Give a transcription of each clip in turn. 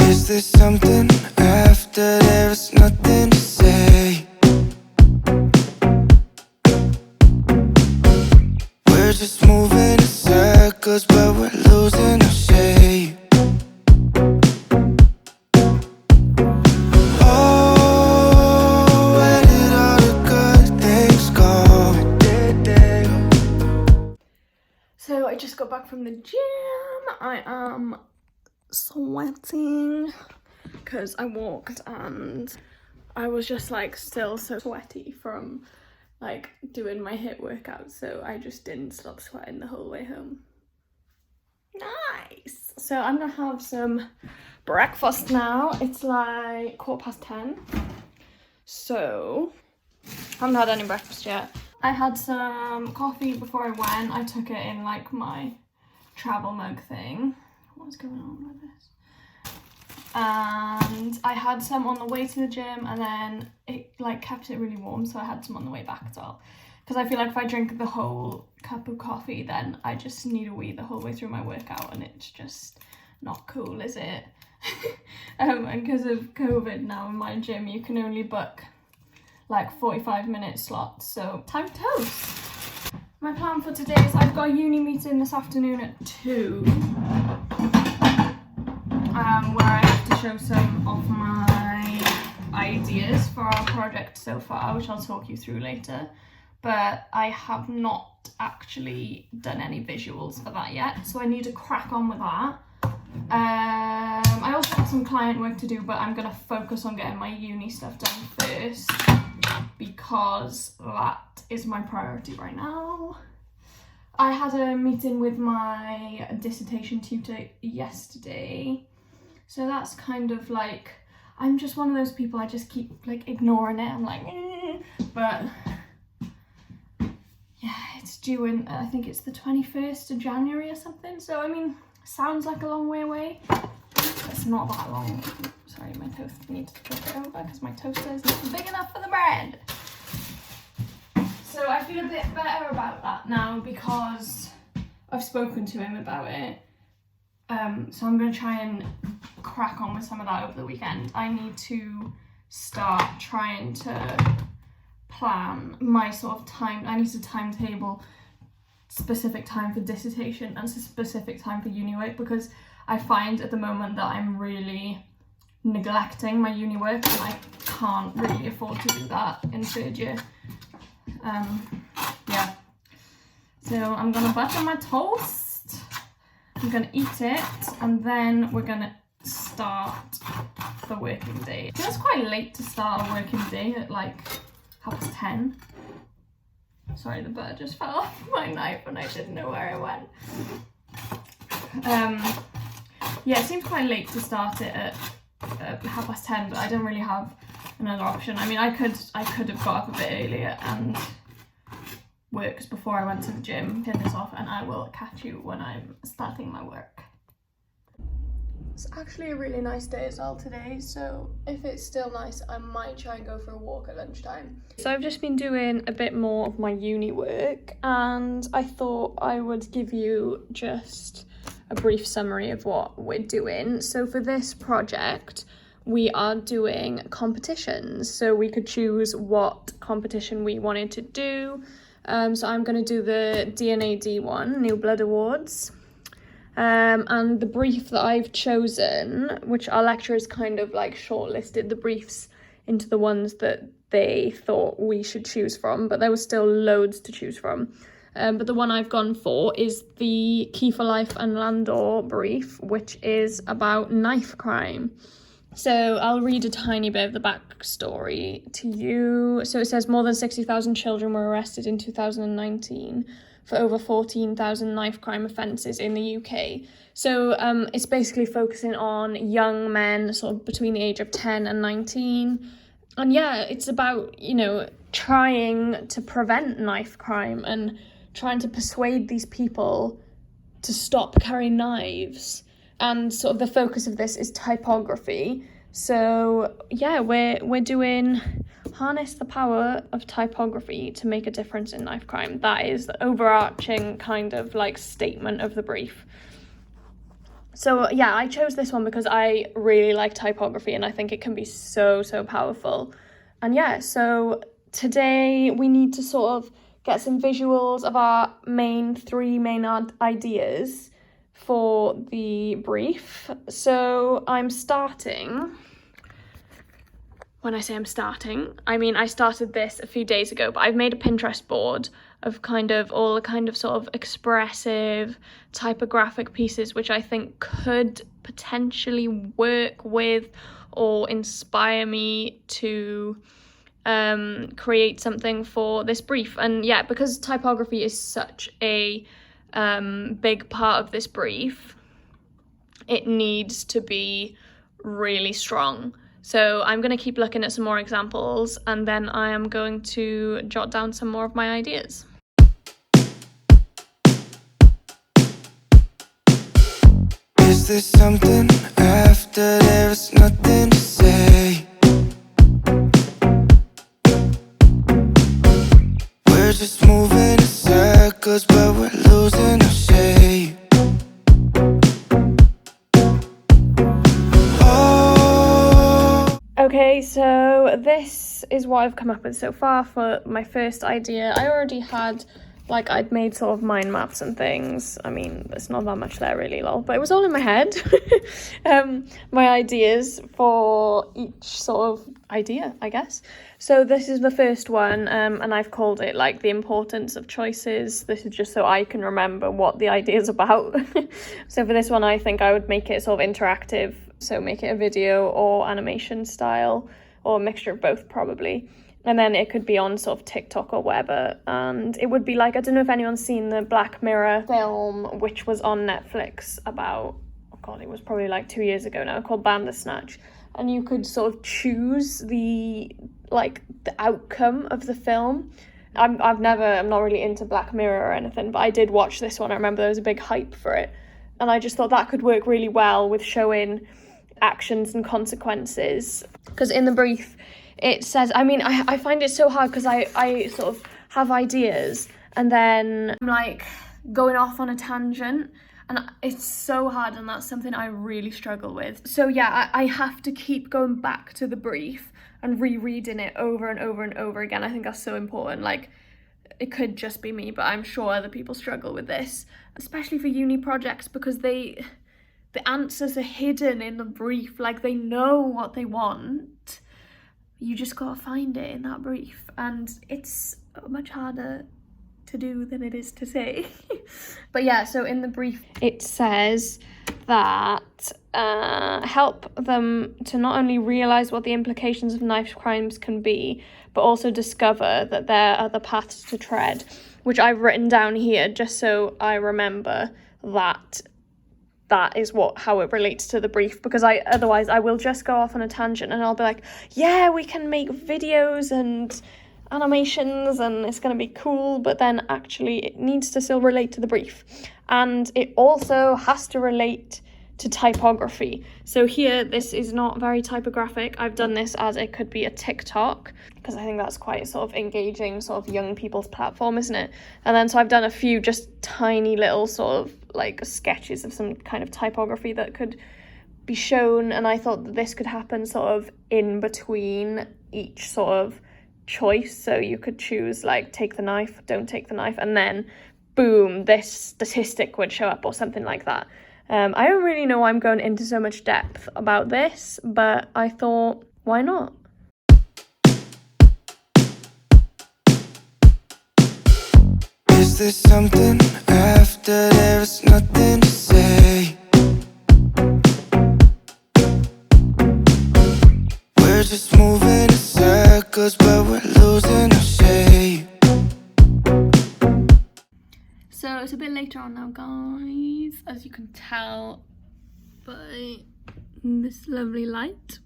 Is there something after there's nothing to say? We're just moving in circles, but we're losing our shape. Oh, where did all the good things go? So I just got back from the gym. I am sweating because I walked and I was just like still so sweaty from like doing my HIIT workout, so I just didn't stop sweating the whole way home. Nice. So I'm gonna have some breakfast now. It's like 10:15, so I haven't had any breakfast yet. I had some coffee before I went. I took it in like my travel mug thing. What's going on with this? And I had some on the way to the gym, and then it like kept it really warm, so I had some on the way back as well. Because I feel like if I drink the whole cup of coffee, then I just need a wee the whole way through my workout, and it's just not cool, is it? And because of COVID now in my gym, you can only book like 45-minute slots, so time to toast. My plan for today is I've got a uni meeting this afternoon at 2, where I have to show some of my ideas for our project so far, which I'll talk you through later, but I have not actually done any visuals for that yet, so I need to crack on with that. I also have some client work to do, but I'm going to focus on getting my uni stuff done first, because that is my priority right now. I had a meeting with my dissertation tutor yesterday, so that's kind of like, I'm just one of those people, I just keep like ignoring it. I'm like, but yeah, it's due in, I think it's the 21st of January or something, so I mean, sounds like a long way away, but it's not that long. Sorry, my toast needs to flip it over because my toaster is not big enough for the bread. So I feel a bit better about that now because I've spoken to him about it. So I'm going to try and crack on with some of that over the weekend. I need to start trying to plan my sort of time. I need a timetable, specific time for dissertation and a specific time for uni work, because I find at the moment that I'm really neglecting my uni work and I can't really afford to do that in third year. Yeah, so I'm gonna butter my toast, I'm gonna eat it, and then we're gonna start the working day. It feels quite late to start a working day at like 10:30. Sorry, the butter just fell off my knife and I didn't know where it went. Yeah, it seems quite late to start it at 10:30, but I don't really have another option. I mean, I could have got up a bit earlier and worked before I went to the gym, turn this off, and I will catch you when I'm starting my work. It's actually a really nice day as well today, so if it's still nice, I might try and go for a walk at lunchtime. So I've just been doing a bit more of my uni work, and I thought I would give you just a brief summary of what we're doing. So for this project, we are doing competitions, so we could choose what competition we wanted to do. So I'm going to do the D&AD one, New Blood Awards. And the brief that I've chosen, which our lecturers kind of like shortlisted the briefs into the ones that they thought we should choose from, but there was still loads to choose from. But the one I've gone for is the Key for Life and Landor brief, which is about knife crime. So I'll read a tiny bit of the backstory to you. So it says more than 60,000 children were arrested in 2019 for over 14,000 knife crime offences in the UK. So it's basically focusing on young men sort of between the age of 10 and 19. And yeah, it's about, you know, trying to prevent knife crime and trying to persuade these people to stop carrying knives. And sort of the focus of this is typography. So yeah, we're doing harness the power of typography to make a difference in knife crime. That is the overarching kind of like statement of the brief. So yeah, I chose this one because I really like typography and I think it can be so powerful. And yeah, so today we need to sort of get some visuals of our three main ideas for the brief. So I'm starting. When I say I'm starting, I mean I started this a few days ago, but I've made a Pinterest board of kind of all the kind of sort of expressive typographic pieces which I think could potentially work with or inspire me to create something for this brief. And yeah, because typography is such a big part of this brief, it needs to be really strong. So I'm going to keep looking at some more examples and then I am going to jot down some more of my ideas. Is there something after there's nothing to say? We're just moving in circles, but we're losing our shape. Okay, so this is what I've come up with so far for my first idea. I already had, like, I'd made sort of mind maps and things. I mean, there's not that much there really, lol, but it was all in my head. My ideas for each sort of idea, I guess. So this is the first one, and I've called it, like, the importance of choices. This is just so I can remember what the idea is about. So for this one, I think I would make it sort of interactive. So make it a video or animation style, or a mixture of both probably. And then it could be on sort of TikTok or whatever. And it would be like, I don't know if anyone's seen the Black Mirror film, which was on Netflix about, oh God, it was probably like 2 years ago now, called Bandersnatch. And you could sort of choose the outcome of the film. I'm not really into Black Mirror or anything, but I did watch this one. I remember there was a big hype for it. And I just thought that could work really well with showing actions and consequences. Because in the brief, it says, I mean, I find it so hard because I sort of have ideas and then I'm like going off on a tangent and it's so hard, and that's something I really struggle with. So yeah, I have to keep going back to the brief and rereading it over and over and over again. I think that's so important. Like, it could just be me, but I'm sure other people struggle with this, especially for uni projects, because the answers are hidden in the brief. Like, they know what they want. You just gotta find it in that brief, and it's much harder to do than it is to say. But yeah, so in the brief it says that help them to not only realise what the implications of knife crimes can be, but also discover that there are other paths to tread, which I've written down here just so I remember that is how it relates to the brief, because otherwise I will just go off on a tangent and I'll be like, yeah, we can make videos and animations and it's going to be cool, but then actually it needs to still relate to the brief, and it also has to relate to typography. So here, this is not very typographic. I've done this as it could be a TikTok, because I think that's quite sort of engaging, sort of young people's platform, isn't it? And then so I've done a few just tiny little sort of like sketches of some kind of typography that could be shown, and I thought that this could happen sort of in between each sort of choice. So you could choose like take the knife, don't take the knife, and then boom, this statistic would show up or something like that. I don't really know why I'm going into so much depth about this, but I thought, why not? Is there something after there's nothing to say? We're just moving in circles, but we're losing our shape. So it's a bit later on now, guys, as you can tell by this lovely light.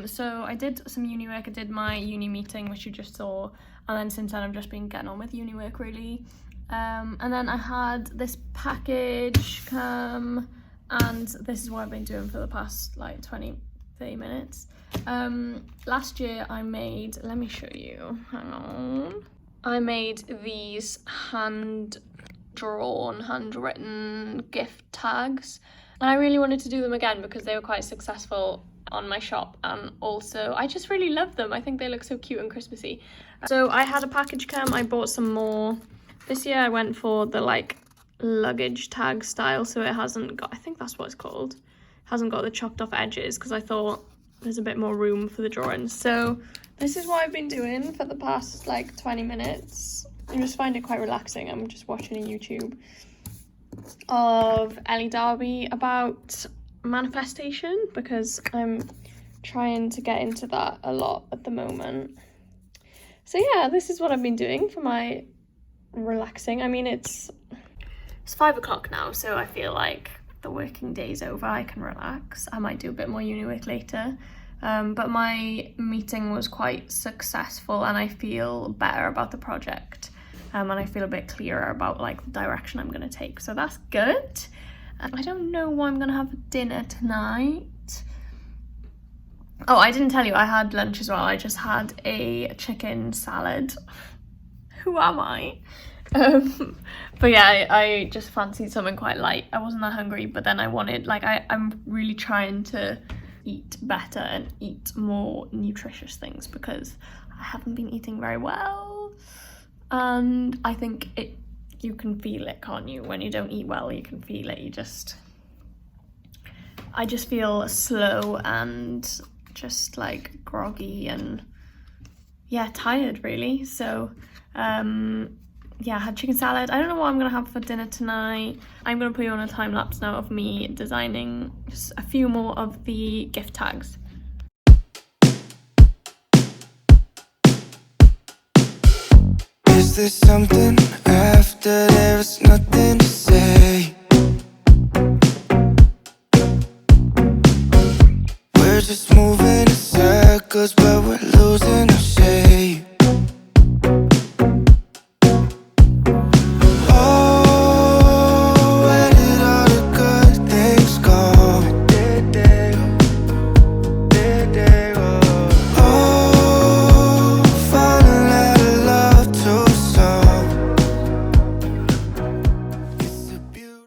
So I did some uni work. I did my uni meeting, which you just saw, and then since then I've just been getting on with uni work really. And then I had this package come, and this is what I've been doing for the past like 20-30 minutes. Last year I made, let me show you, hang on. I made these hand drawn, handwritten gift tags. And I really wanted to do them again because they were quite successful on my shop, and also I just really love them. I think they look so cute and Christmassy. So I had a package come, I bought some more. This year I went for the like luggage tag style, so it hasn't got, I think that's what it's called, hasn't got the chopped off edges, because I thought there's a bit more room for the drawings. So this is what I've been doing for the past like 20 minutes. I just find it quite relaxing. I'm just watching a YouTube of Ellie Darby about manifestation, because I'm trying to get into that a lot at the moment. So yeah, this is what I've been doing for my relaxing. I mean, it's 5 o'clock now, so I feel like the working day's over. I can relax. I might do a bit more uni work later, but my meeting was quite successful and I feel better about the project, and I feel a bit clearer about like the direction I'm going to take, so that's good. I don't know what I'm going to have for dinner tonight. Oh, I didn't tell you, I had lunch as well. I just had a chicken salad. Who am I? But yeah, I just fancied something quite light. I wasn't that hungry, but then I wanted, like, I'm really trying to eat better and eat more nutritious things, because I haven't been eating very well. And I think you can feel it, can't you? When you don't eat well, you can feel it. I just feel slow and just like groggy and yeah, tired really. So yeah, I had chicken salad. I don't know what I'm gonna have for dinner tonight. I'm gonna put you on a time lapse now of me designing just a few more of the gift tags. Is there something after there's nothing to say? We're just moving in circles, but we're